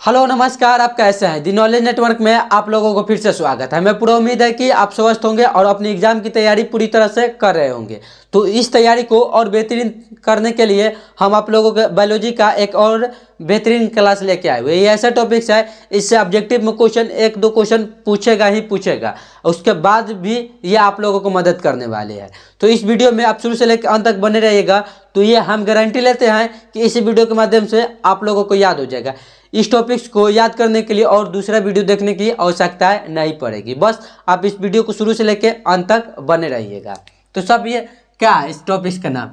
Hello नमस्कार, आप कैसे हैं। दी नॉलेज नेटवर्क में आप लोगों को फिर से स्वागत है। हमें पूरा उम्मीद है कि आप स्वस्थ होंगे और अपनी एग्जाम की तैयारी पूरी तरह से कर रहे होंगे। तो इस तैयारी को और बेहतरीन करने के लिए हम आप लोगों के बायोलॉजी का एक और बेहतरीन क्लास लेके आए हुए। ये ऐसा टॉपिक्स है, इससे ऑब्जेक्टिव में क्वेश्चन एक दो क्वेश्चन पूछेगा ही पूछेगा, उसके बाद भी ये आप लोगों को मदद करने वाले हैं। तो इस वीडियो में आप शुरू से लेकर अंत तक बने रहिएगा। तो ये हम गारंटी लेते हैं कि इस वीडियो के माध्यम से आप लोगों को याद हो जाएगा। इस टॉपिक्स को याद करने के लिए और दूसरा वीडियो देखने की आवश्यकता नहीं पड़ेगी। बस आप इस वीडियो को शुरू से लेकर अंत तक बने रहिएगा। तो सब ये क्या है इस टॉपिक्स का नाम,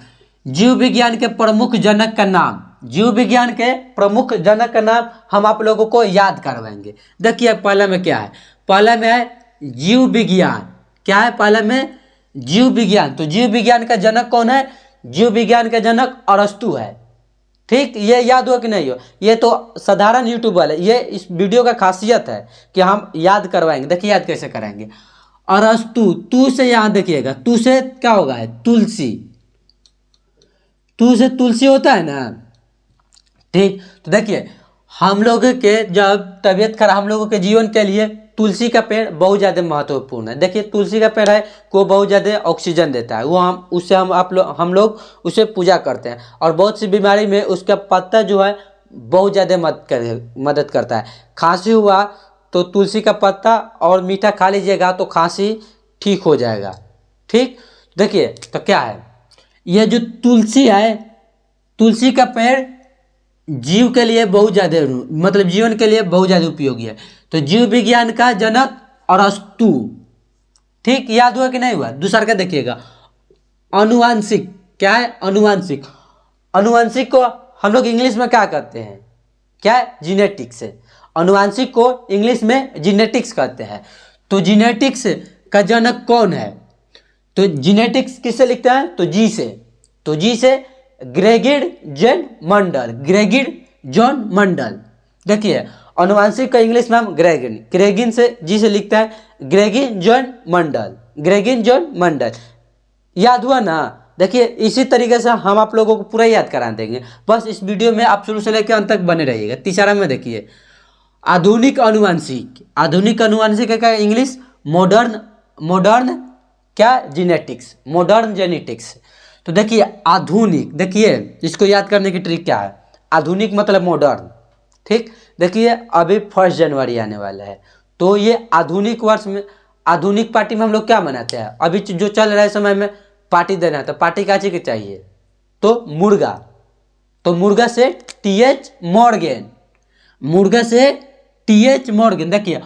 जीव विज्ञान के प्रमुख जनक का नाम। जीव विज्ञान के प्रमुख जनक का नाम हम आप लोगों को याद करवाएंगे। देखिए पहला में क्या है, पहला में है जीव विज्ञान। क्या है पहला में? जीव विज्ञान। तो जीव विज्ञान का जनक कौन है? जीव विज्ञान का जनक अरस्तु है। ठीक, ये याद हो कि नहीं हो? ये तो साधारण यूट्यूब वाले, ये इस वीडियो का खासियत है कि हम याद करवाएंगे। देखिए याद कैसे कराएंगे। अरस्तु, तू से यहाँ देखिएगा, तू से क्या होगा? है तुलसी। तू से तुलसी होता है ना। ठीक, तो देखिए हम लोगों के जब तबीयत खराब, हम लोगों के जीवन के लिए तुलसी का पेड़ बहुत ज़्यादा महत्वपूर्ण है। देखिए तुलसी का पेड़ है वो बहुत ज़्यादा ऑक्सीजन देता है, वो हम लोग उसे पूजा करते हैं। और बहुत सी बीमारी में उसका पत्ता जो है बहुत ज़्यादा मदद करता है। खांसी हुआ तो तुलसी का पत्ता और मीठा खा लीजिएगा तो खांसी ठीक हो जाएगा। ठीक, देखिए तो क्या है, यह जो तुलसी है, तुलसी का पेड़ जीव के लिए बहुत ज़्यादा, मतलब जीवन के लिए बहुत ज़्यादा उपयोगी है। तो जीव विज्ञान का जनक अरस्तु। ठीक, याद हुआ कि नहीं हुआ? दूसरा का देखिएगा, अनुवांशिक। क्या है? अनुवांशिक। अनुवांशिक को हम लोग इंग्लिश में क्या कहते हैं? क्या है? जीनेटिक्स है। अनुवांशिक को इंग्लिश में जीनेटिक्स कहते हैं। तो जीनेटिक्स का जनक कौन है? तो जीनेटिक्स किससे लिखते हैं? तो जी से। तो जी से ग्रेगिड जेन मंडल। ग्रेगिड जॉन मंडल। देखिए अनुवांशिक का इंग्लिश नाम ग्रेगिन। ग्रेगिन से जी से लिखता है ग्रेगिन जॉन मंडल। ग्रेगिन जॉन मंडल। याद हुआ ना? देखिए इसी तरीके से हम आप लोगों को पूरा याद करा देंगे। बस इस वीडियो में आप शुरू से लेकर अंत तक बने रहिएगा। तीसरा में देखिए आधुनिक अनुवांशिक। आधुनिक अनुवांशिक का इंग्लिश मॉडर्न क्या? जेनेटिक्स। Modern genetics. तो देखिए आधुनिक, देखिए इसको याद करने की ट्रिक क्या है। आधुनिक मतलब मॉडर्न। ठीक, देखिए अभी 1 जनवरी आने वाला है, तो ये आधुनिक वर्ष में, आधुनिक पार्टी में हम लोग क्या मनाते हैं? अभी जो चल रहा है समय में पार्टी देना है, तो पार्टी क्या चीज की चाहिए? तो मुर्गा। तो मुर्गा से TH मॉर्गन। मुर्गा से TH मॉर्गन। देखिए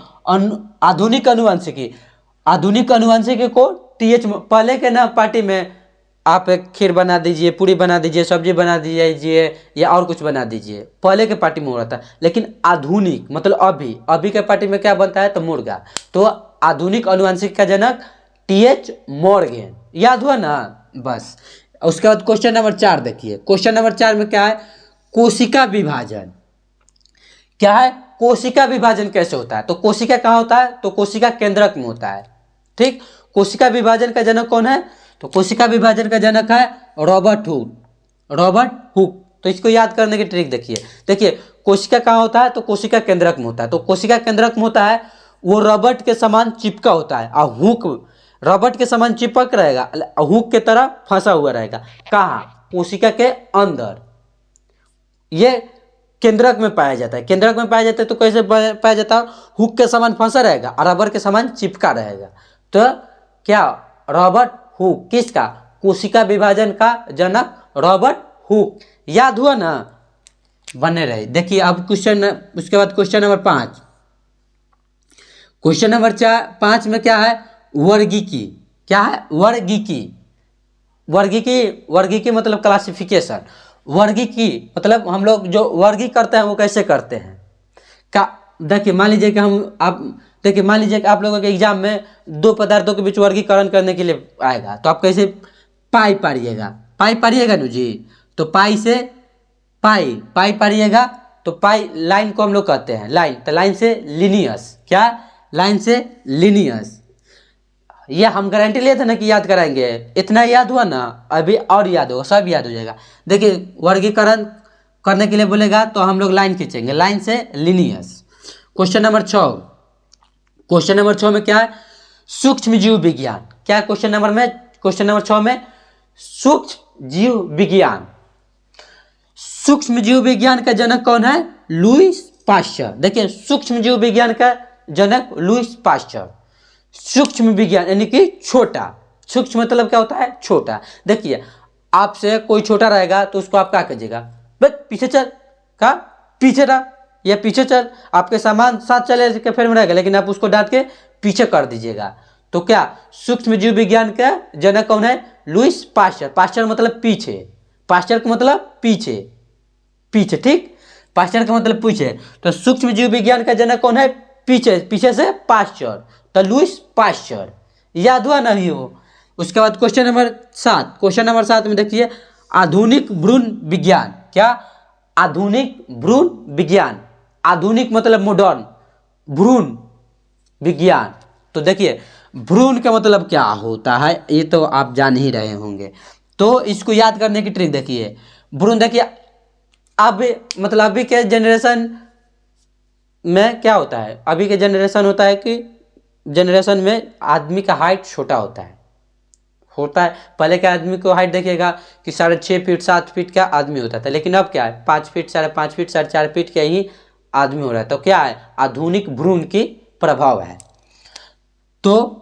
आधुनिक अनुवांशिकी, आधुनिक अनुवांशिकी को TH। पहले के ना पार्टी में आप एक खीर बना दीजिए, पूरी बना दीजिए, सब्जी बना दीजिए या और कुछ बना दीजिए, पहले के पार्टी में हो रहा था। लेकिन आधुनिक मतलब अभी के पार्टी में क्या बनता है? तो मुर्गा। तो आधुनिक अनुवांशिक का जनक TH मॉर्गन। याद हुआ ना? बस उसके बाद क्वेश्चन नंबर 4 देखिए। क्वेश्चन नंबर 4 में क्या है? कोशिका विभाजन। क्या है? कोशिका विभाजन कैसे होता है? तो कोशिका कहाँ होता है? तो कोशिका केंद्रक में होता है। ठीक, कोशिका विभाजन का जनक कौन है? तो कोशिका विभाजन का जनक है रॉबर्ट हुक। Robert Hooke. तो इसको याद करने की ट्रिक देखिए। देखिए कोशिका कहाँ होता है? तो कोशिका केंद्रक में होता है। तो कोशिका केंद्रक में होता है, वो रबड़ के समान चिपका होता है और हुक रबड़ के समान चिपक रहेगा, हुक के तरह फंसा हुआ रहेगा। कहाँ? कोशिका के अंदर। ये केंद्रक में पाया जाता है। केंद्रक में पाया जाता है तो कैसे पाया जाता है? हुक के समान फंसा रहेगा और रबर के समान चिपका रहेगा। तो क्या? Robert Hooke. किसका? कोशिका विभाजन का जनक रॉबर्ट हुक। याद हुआ ना? बने रहे। देखिए अब क्वेश्चन, उसके बाद क्वेश्चन नंबर 5। क्वेश्चन नंबर 5 में क्या है? वर्गीकी। क्या है? वर्गीकी। वर्गीकी मतलब क्लासिफिकेशन। वर्गीकी मतलब हम लोग जो वर्गी करते हैं वो कैसे करते हैं? का देखिए मान लीजिए कि मान लीजिए कि आप लोगों के एग्जाम में 2 पदार्थों के बीच वर्गीकरण करने के लिए आएगा, तो आप कैसे पाई पारिएगा? पाई पारिएगा ना जी। तो पाई से पाई पारिएगा, तो पाई लाइन को हम लोग कहते हैं लाइन। तो लाइन से लिनियस। क्या? लाइन से लिनियस। ये हम गारंटी लिए थे ना कि याद कराएंगे। इतना याद हुआ ना, अभी और याद होगा, सब याद हो जाएगा। देखिए वर्गीकरण करने के लिए बोलेगा तो हम लोग लाइन खींचेंगे, लाइन से Linnaeus. Question number 6, question number 6 में क्या है, सूक्ष्म जीव विज्ञान। क्या है क्वेश्चन नंबर में, क्वेश्चन नंबर 6 में सूक्ष्म जीव विज्ञान। सूक्ष्म जीव विज्ञान का जनक कौन है, लुईस पाश्चर। देखिए सूक्ष्म जीव विज्ञान का जनक लुईस पाश्चर। सूक्ष्म विज्ञान यानी कि छोटा, सूक्ष्म मतलब क्या होता है, छोटा। देखिए आपसे कोई छोटा रहेगा तो उसको आप क्या कीजिएगा, बस पीछे चल, का पीछे रहा या पीछे चल, आपके सामान साथ चले के फिर में रहेगा, लेकिन आप उसको डांट के पीछे कर दीजिएगा। तो क्या सूक्ष्म जीव विज्ञान का जनक कौन है, लुईस पाश्चर। पाश्चर मतलब पीछे, पाश्चर का मतलब पीछे, पीछे, ठीक, पाश्चर का मतलब पीछे। तो सूक्ष्म जीव विज्ञान का जनक कौन है, पीछे, पीछे से पाश्चर, तो लुईस पाश्चर। याद हुआ नहीं हो। उसके बाद क्वेश्चन नंबर 7, क्वेश्चन नंबर 7 में देखिए आधुनिक भ्रूण विज्ञान। क्या, आधुनिक भ्रूण विज्ञान। आधुनिक मतलब मॉडर्न, भ्रूण विज्ञान। तो देखिए भ्रूण का मतलब क्या होता है ये तो आप जान ही रहे होंगे, तो इसको याद करने की ट्रिक देखिए। भ्रूण देखिए अब मतलब अभी के जनरेशन में क्या होता है, अभी के जनरेशन होता है कि जनरेशन में आदमी का हाइट छोटा होता है, पहले के आदमी को हाइट देखिएगा कि 6.5 फीट 7 फीट का आदमी होता था, लेकिन अब क्या है 5 फीट 5.5 फीट 4.5 फीट का ही आदमी हो रहा है। तो क्या है, आधुनिक भ्रूण की प्रभाव है। तो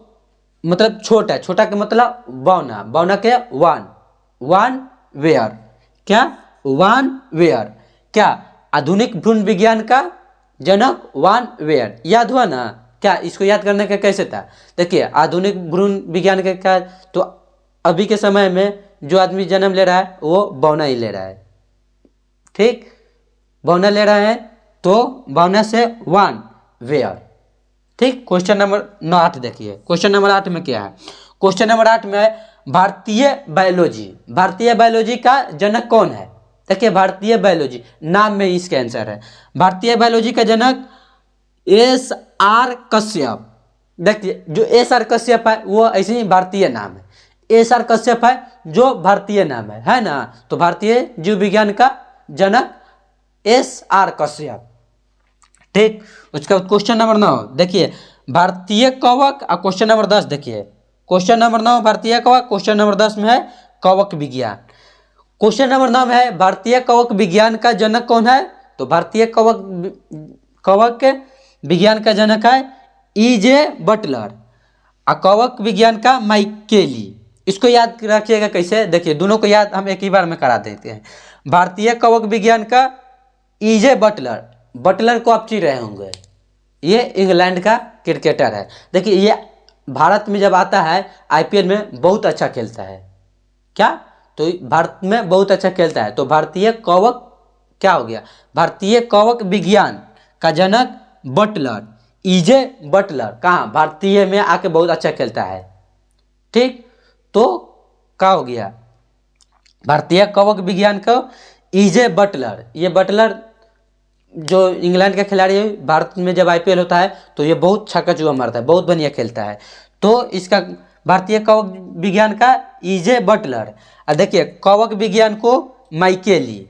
मतलब छोटा, छोटा का मतलब बौना, बौना के वन वेयर। क्या, वन वेयर। क्या, आधुनिक भ्रूण विज्ञान का जनक वन वेयर। याद हुआ ना। क्या इसको याद करने का कैसे था, देखिए आधुनिक भ्रूण विज्ञान का क्या, तो अभी के समय में जो आदमी जन्म ले रहा है वो बौना ही ले रहा है, ठीक, बौना ले रहा है, तो बौना से वन वेयर, ठीक। क्वेश्चन नंबर 8 देखिए, क्वेश्चन नंबर 8 में क्या है, क्वेश्चन नंबर 8 में है भारतीय बायोलॉजी। भारतीय बायोलॉजी का जनक कौन है, देखिए भारतीय बायोलॉजी नाम में इसका आंसर है। भारतीय बायोलॉजी का जनक SR कश्यप। देखिए जो SR कश्यप है वो ऐसे ही भारतीय नाम है, SR कश्यप है जो भारतीय नाम है ना। तो भारतीय जीव विज्ञान का जनक SR कश्यप, ठीक। उसके बाद क्वेश्चन नंबर 9 देखिए भारतीय कवक और क्वेश्चन नंबर 10 देखिए, क्वेश्चन नंबर 9 भारतीय कवक, क्वेश्चन नंबर 10 में है कवक विज्ञान। क्वेश्चन नंबर 9 में है भारतीय कवक विज्ञान का जनक कौन है, तो भारतीय कवक विज्ञान का जनक है EJ बटलर और कवक विज्ञान का माइकेली। इसको याद रखिएगा कैसे, देखिए दोनों को याद हम एक ही बार में करा देते हैं। भारतीय कवक विज्ञान का EJ बटलर, बटलर को आप चिढ़ रहे होंगे, ये इंग्लैंड का क्रिकेटर है। देखिए ये भारत में जब आता है IPL में बहुत अच्छा खेलता है, क्या, तो भारत में बहुत अच्छा खेलता है। तो भारतीय कवक क्या हो गया, भारतीय कवक विज्ञान का जनक बटलर, EJ बटलर, कहाँ, भारतीय में आके बहुत अच्छा खेलता है, ठीक। तो क्या हो गया, भारतीय कवक विज्ञान का EJ बटलर। ये बटलर जो इंग्लैंड का खिलाड़ी है, भारत में जब IPL होता है तो ये बहुत छक्का चौका मारता है, बहुत बढ़िया खेलता है। तो इसका भारतीय कवक विज्ञान का EJ बटलर। और देखिए कवक विज्ञान को माइकेली,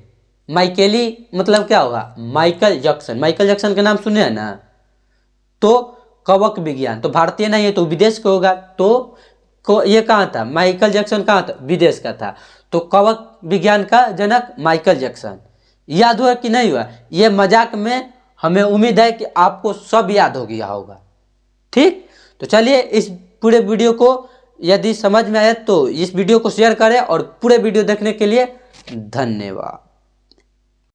माइकेली मतलब क्या होगा, माइकल जैक्सन। माइकल जैक्सन का नाम सुने हैं ना। तो कवक विज्ञान तो भारतीय नहीं है तो विदेश का होगा, तो ये कहाँ था, माइकल जैक्सन कहाँ था, विदेश का था। तो कवक विज्ञान का जनक माइकल जैक्सन। याद हुआ कि नहीं हुआ, ये मजाक में, हमें उम्मीद है कि आपको सब याद हो गया होगा, ठीक। तो चलिए इस पूरे वीडियो को यदि समझ में आए तो इस वीडियो को शेयर करें और पूरे वीडियो देखने के लिए धन्यवाद।